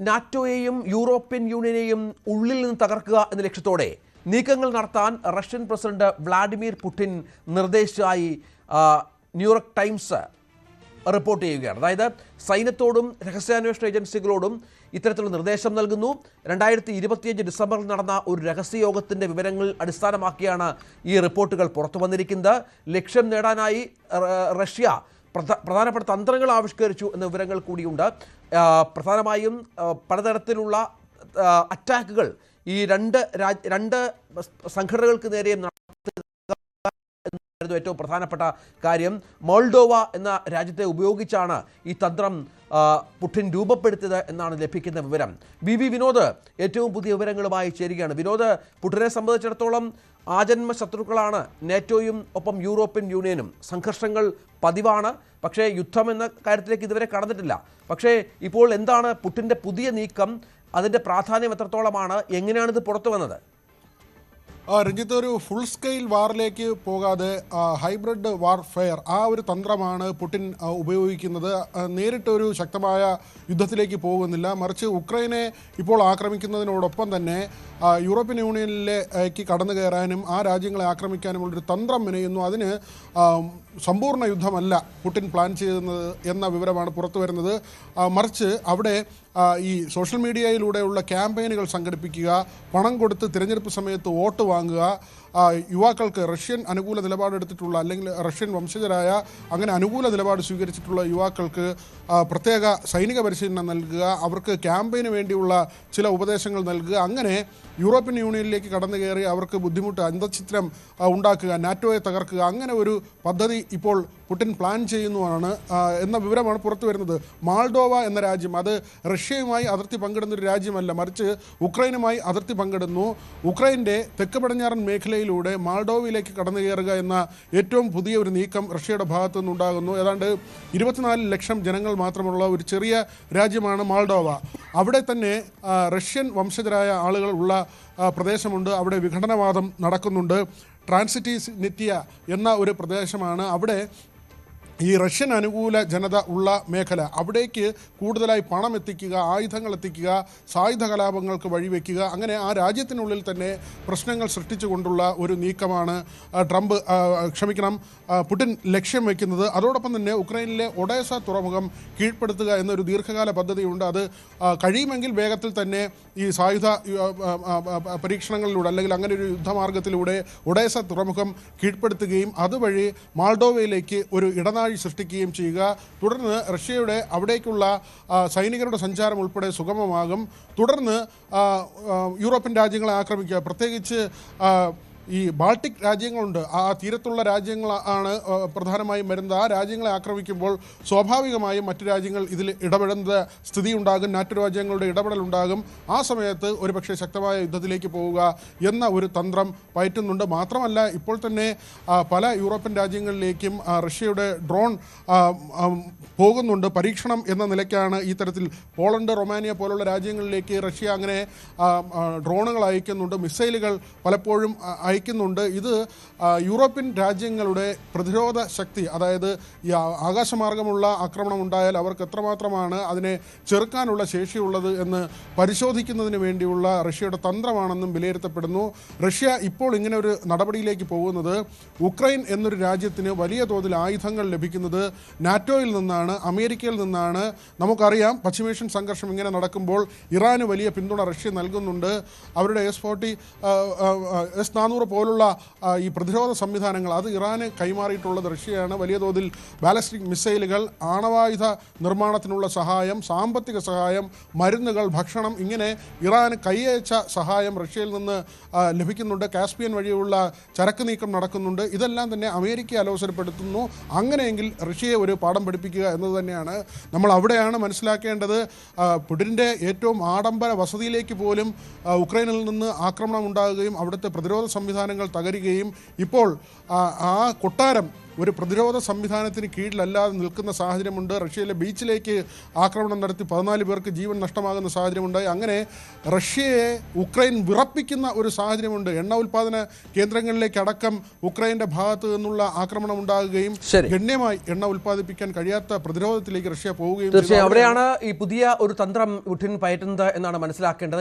നാറ്റോയെയും European യൂണിയനെയും ഉള്ളിൽ നിന്ന് തകർക്കുക എന്ന ലക്ഷ്യത്തോടെ നീക്കങ്ങൾ നടത്താൻ റഷ്യൻ പ്രസിഡന്റ് വ്ളാഡിമിർ പുടിൻ നിർദ്ദേശിച്ചതായി ന്യൂയോർക്ക് ടൈംസ് റിപ്പോർട്ട് ചെയ്യുകയാണ്. അതായത് സൈന്യത്തോടും രഹസ്യാന്വേഷണ ഏജൻസികളോടും ഇത്തരത്തിലുള്ള നിർദ്ദേശം നൽകുന്നു. 2025 ഡിസംബറിൽ നടന്ന ഒരു രഹസ്യയോഗത്തിൻ്റെ വിവരങ്ങൾ അടിസ്ഥാനമാക്കിയാണ് ഈ റിപ്പോർട്ടുകൾ പുറത്തു വന്നിരിക്കുന്നത്. ലക്ഷ്യം നേടാനായി റഷ്യ പ്രധാനപ്പെട്ട തന്ത്രങ്ങൾ ആവിഷ്കരിച്ചു എന്ന വിവരങ്ങൾ കൂടിയുണ്ട്. പ്രധാനമായും പലതരത്തിലുള്ള അറ്റാക്കുകൾ ഈ രണ്ട് സംഘടനകൾക്ക് നേരെയും ഏറ്റവും പ്രധാനപ്പെട്ട കാര്യം. മോൾഡോവ എന്ന രാജ്യത്തെ ഉപയോഗിച്ചാണ് ഈ തന്ത്രം പുടിൻ രൂപപ്പെടുത്തിയത് എന്നാണ് ലഭിക്കുന്ന വിവരം. വി വിനോദ് ഏറ്റവും പുതിയ വിവരങ്ങളുമായി ചേരുകയാണ്. വിനോദ്, പുടിനെ സംബന്ധിച്ചിടത്തോളം ആജന്മ ശത്രുക്കളാണ് നാറ്റോയും ഒപ്പം യൂറോപ്യൻ യൂണിയനും. സംഘർഷങ്ങൾ പതിവാണ്, പക്ഷേ യുദ്ധം എന്ന കാര്യത്തിലേക്ക് ഇതുവരെ കടന്നിട്ടില്ല. പക്ഷേ ഇപ്പോൾ എന്താണ് പുടിൻ്റെ പുതിയ നീക്കം? അതിൻ്റെ പ്രാധാന്യം എത്രത്തോളമാണ്? എങ്ങനെയാണിത് പുറത്തു വന്നത്? രഞ്ജിത്ത്, ഒരു ഫുൾ സ്കെയിൽ വാറിലേക്ക് പോകാതെ ഹൈബ്രിഡ് വാർഫെയർ ആ ഒരു തന്ത്രമാണ് പുടിൻ ഉപയോഗിക്കുന്നത്. നേരിട്ടൊരു ശക്തമായ യുദ്ധത്തിലേക്ക് പോകുന്നില്ല, മറിച്ച് ഉക്രൈനെ ഇപ്പോൾ ആക്രമിക്കുന്നതിനോടൊപ്പം തന്നെ യൂറോപ്യൻ യൂണിയനിലേക്ക് കടന്നു കയറാനും ആ രാജ്യങ്ങളെ ആക്രമിക്കാനുമുള്ളൊരു തന്ത്രം മെനയുന്നു. അതിന് സമ്പൂർണ്ണ യുദ്ധമല്ല പുടിൻ പ്ലാൻ ചെയ്യുന്നത് എന്ന വിവരമാണ് പുറത്തു വരുന്നത്. മറിച്ച് അവിടെ ഈ സോഷ്യൽ മീഡിയയിലൂടെയുള്ള ക്യാമ്പയിനുകൾ സംഘടിപ്പിക്കുക, പണം കൊടുത്ത് തിരഞ്ഞെടുപ്പ് സമയത്ത് വോട്ട് വാങ്ങുക, യുവാക്കൾക്ക് റഷ്യൻ അനുകൂല നിലപാടെടുത്തിട്ടുള്ള അല്ലെങ്കിൽ റഷ്യൻ വംശജരായ അങ്ങനെ അനുകൂല നിലപാട് സ്വീകരിച്ചിട്ടുള്ള യുവാക്കൾക്ക് പ്രത്യേക സൈനിക പരിശീലനം നൽകുക, അവർക്ക് ക്യാമ്പയിന് വേണ്ടിയുള്ള ചില ഉപദേശങ്ങൾ നൽകുക, അങ്ങനെ യൂറോപ്യൻ യൂണിയനിലേക്ക് കടന്നു കയറി അവർക്ക് ബുദ്ധിമുട്ട് അന്തഃഛിദ്രം ഉണ്ടാക്കുക, നാറ്റോയെ തകർക്കുക, അങ്ങനെ ഒരു പദ്ധതി ഇപ്പോൾ പുടിൻ പ്ലാൻ ചെയ്യുന്നതാണ് എന്ന വിവരമാണ് പുറത്തു വരുന്നത്. മാൾഡോവ എന്ന രാജ്യം അത് റഷ്യയുമായി അതിർത്തി പങ്കിടുന്ന ഒരു രാജ്യമല്ല, മറിച്ച് ഉക്രൈനുമായി അതിർത്തി പങ്കിടുന്നു. ഉക്രൈൻ്റെ തെക്ക് പടിഞ്ഞാറൻ മേഖലയിലൂടെ മാൾഡോവയിലേക്ക് കടന്നു കയറുക എന്ന ഏറ്റവും പുതിയ ഒരു നീക്കം റഷ്യയുടെ ഭാഗത്തു നിന്നുണ്ടാകുന്നു. ഏതാണ്ട് 24 ലക്ഷം ജനങ്ങൾ മാത്രമുള്ള ഒരു ചെറിയ രാജ്യമാണ് മാൾഡോവ. അവിടെ തന്നെ റഷ്യൻ വംശജരായ ആളുകൾ ഉള്ള പ്രദേശമുണ്ട്. അവിടെ വിഘടനവാദം നടക്കുന്നുണ്ട്. ട്രാൻസിറ്റിനിറ്റിയ എന്ന ഒരു പ്രദേശമാണ്. അവിടെ ഈ റഷ്യൻ അനുകൂല ജനത ഉള്ള മേഖല, അവിടേക്ക് കൂടുതലായി പണം എത്തിക്കുക, ആയുധങ്ങൾ എത്തിക്കുക, സായുധ കലാപങ്ങൾക്ക് വഴിവെക്കുക, അങ്ങനെ ആ രാജ്യത്തിനുള്ളിൽ തന്നെ പ്രശ്നങ്ങൾ സൃഷ്ടിച്ചുകൊണ്ടുള്ള ഒരു നീക്കമാണ് പുടിൻ ലക്ഷ്യം വയ്ക്കുന്നത്. അതോടൊപ്പം തന്നെ ഉക്രൈനിലെ ഒഡേസ തുറമുഖം കീഴ്പ്പെടുത്തുക എന്നൊരു ദീർഘകാല പദ്ധതിയുണ്ട്. അത് കഴിയുമെങ്കിൽ വേഗത്തിൽ തന്നെ ഈ സായുധ പരീക്ഷണങ്ങളിലൂടെ അല്ലെങ്കിൽ അങ്ങനെ ഒരു യുദ്ധമാർഗത്തിലൂടെ ഒഡേസ തുറമുഖം കീഴ്പ്പെടുത്തുകയും അതുവഴി മാൾഡോവയിലേക്ക് ഒരു ഇടനാഴി സൃഷ്ടിക്കുകയും ചെയ്യുക. തുടർന്ന് റഷ്യയുടെ അവിടേക്കുള്ള സൈനികരുടെ സഞ്ചാരം ഉൾപ്പെടെ സുഗമമാകും. തുടർന്ന് യൂറോപ്യൻ രാജ്യങ്ങളെ ആക്രമിക്കുക, പ്രത്യേകിച്ച് ഈ ബാൾട്ടിക് രാജ്യങ്ങളുണ്ട്, ആ തീരത്തുള്ള രാജ്യങ്ങൾ ആണ് പ്രധാനമായും വരുന്നത്. ആ രാജ്യങ്ങളെ ആക്രമിക്കുമ്പോൾ സ്വാഭാവികമായും മറ്റു രാജ്യങ്ങൾ ഇതിൽ ഇടപെടുന്ന സ്ഥിതി ഉണ്ടാകും, നാറ്റോ രാജ്യങ്ങളുടെ ഇടപെടലുണ്ടാകും. ആ സമയത്ത് ഒരുപക്ഷെ ശക്തമായ യുദ്ധത്തിലേക്ക് പോവുക എന്ന ഒരു തന്ത്രം പയറ്റുന്നുണ്ട്. മാത്രമല്ല ഇപ്പോൾ തന്നെ പല യൂറോപ്യൻ രാജ്യങ്ങളിലേക്കും റഷ്യയുടെ ഡ്രോൺ പോകുന്നുണ്ട്. പരീക്ഷണം എന്ന നിലയ്ക്കാണ് ഈ തരത്തിൽ പോളണ്ട്, റൊമാനിയ പോലുള്ള രാജ്യങ്ങളിലേക്ക് റഷ്യ അങ്ങനെ ഡ്രോണുകൾ അയക്കുന്നുണ്ട്, മിസൈലുകൾ പലപ്പോഴും അയക്കുന്നുണ്ട്. ഇത് യൂറോപ്യൻ രാജ്യങ്ങളുടെ പ്രതിരോധ ശക്തി, അതായത് ഈ ആകാശമാർഗമുള്ള ആക്രമണം ഉണ്ടായാൽ അവർക്ക് എത്രമാത്രമാണ് അതിനെ ചെറുക്കാനുള്ള ശേഷിയുള്ളത് എന്ന് പരിശോധിക്കുന്നതിന് വേണ്ടിയുള്ള റഷ്യയുടെ തന്ത്രമാണെന്നും വിലയിരുത്തപ്പെടുന്നു. റഷ്യ ഇപ്പോൾ ഇങ്ങനെ ഒരു നടപടിയിലേക്ക് പോകുന്നത് ഉക്രൈൻ എന്നൊരു രാജ്യത്തിന് വലിയ തോതിൽ ആയുധങ്ങൾ ലഭിക്കുന്നത് നാറ്റോയിൽ നിന്നാണ്, അമേരിക്കയിൽ നിന്നാണ്. നമുക്കറിയാം പശ്ചിമേഷ്യൻ സംഘർഷം ഇങ്ങനെ നടക്കുമ്പോൾ ഇറാന് വലിയ പിന്തുണ റഷ്യ നൽകുന്നുണ്ട്. അവരുടെ S-400 പോലുള്ള ഈ പ്രതിരോധ സംവിധാനങ്ങൾ അത് ഇറാന് കൈമാറിയിട്ടുള്ളത് റഷ്യയാണ്. വലിയ തോതിൽ ബാലിസ്റ്റിക് മിസൈലുകൾ, ആണവായുധ നിർമ്മാണത്തിനുള്ള സഹായം, സാമ്പത്തിക സഹായം, മരുന്നുകൾ, ഭക്ഷണം, ഇങ്ങനെ ഇറാന് കൈയച്ച സഹായം റഷ്യയിൽ നിന്ന് ലഭിക്കുന്നുണ്ട്. കാസ്പിയൻ വഴിയുള്ള ചരക്ക് നീക്കം നടക്കുന്നുണ്ട്. ഇതെല്ലാം തന്നെ അമേരിക്കയെ അലോസരപ്പെടുത്തുന്നു. അങ്ങനെയെങ്കിൽ റഷ്യയെ ഒരു പാഠം പഠിപ്പിക്കുക എന്നത് തന്നെയാണ്. നമ്മൾ അവിടെയാണ് മനസ്സിലാക്കേണ്ടത്. പുടിൻ്റെ ഏറ്റവും ആഡംബര വസതിയിലേക്ക് പോലും ഉക്രൈനിൽ നിന്ന് ആക്രമണം ഉണ്ടാകുകയും അവിടുത്തെ പ്രതിരോധ സംവിധാനം സംവിധാനങ്ങൾ തകരുകയും ഇപ്പോൾ ആ കൊട്ടാരം ഒരു പ്രതിരോധ സംവിധാനത്തിന് കീഴിലല്ലാതെ നിൽക്കുന്ന സാഹചര്യമുണ്ട്. റഷ്യയിലെ ബീച്ചിലേക്ക് ആക്രമണം നടത്തി 14 പേർക്ക് ജീവൻ നഷ്ടമാകുന്ന സാഹചര്യമുണ്ടായി. അങ്ങനെ റഷ്യയെ ഉക്രൈൻ വിറപ്പിക്കുന്ന ഒരു സാഹചര്യമുണ്ട്. എണ്ണ ഉൽപ്പാദന കേന്ദ്രങ്ങളിലേക്ക് അടക്കം ഉക്രൈൻ്റെ ഭാഗത്ത് നിന്നുള്ള ആക്രമണം ഉണ്ടാകുകയും ഗണ്യമായി എണ്ണ ഉൽപ്പാദിപ്പിക്കാൻ കഴിയാത്ത പ്രതിരോധത്തിലേക്ക് റഷ്യ പോവുകയും തീർച്ചയായും അവിടെയാണ് ഈ പുതിയ ഒരു തന്ത്രം പുടിൻ പയറ്റുന്നത് എന്നാണ് മനസ്സിലാക്കേണ്ടത്.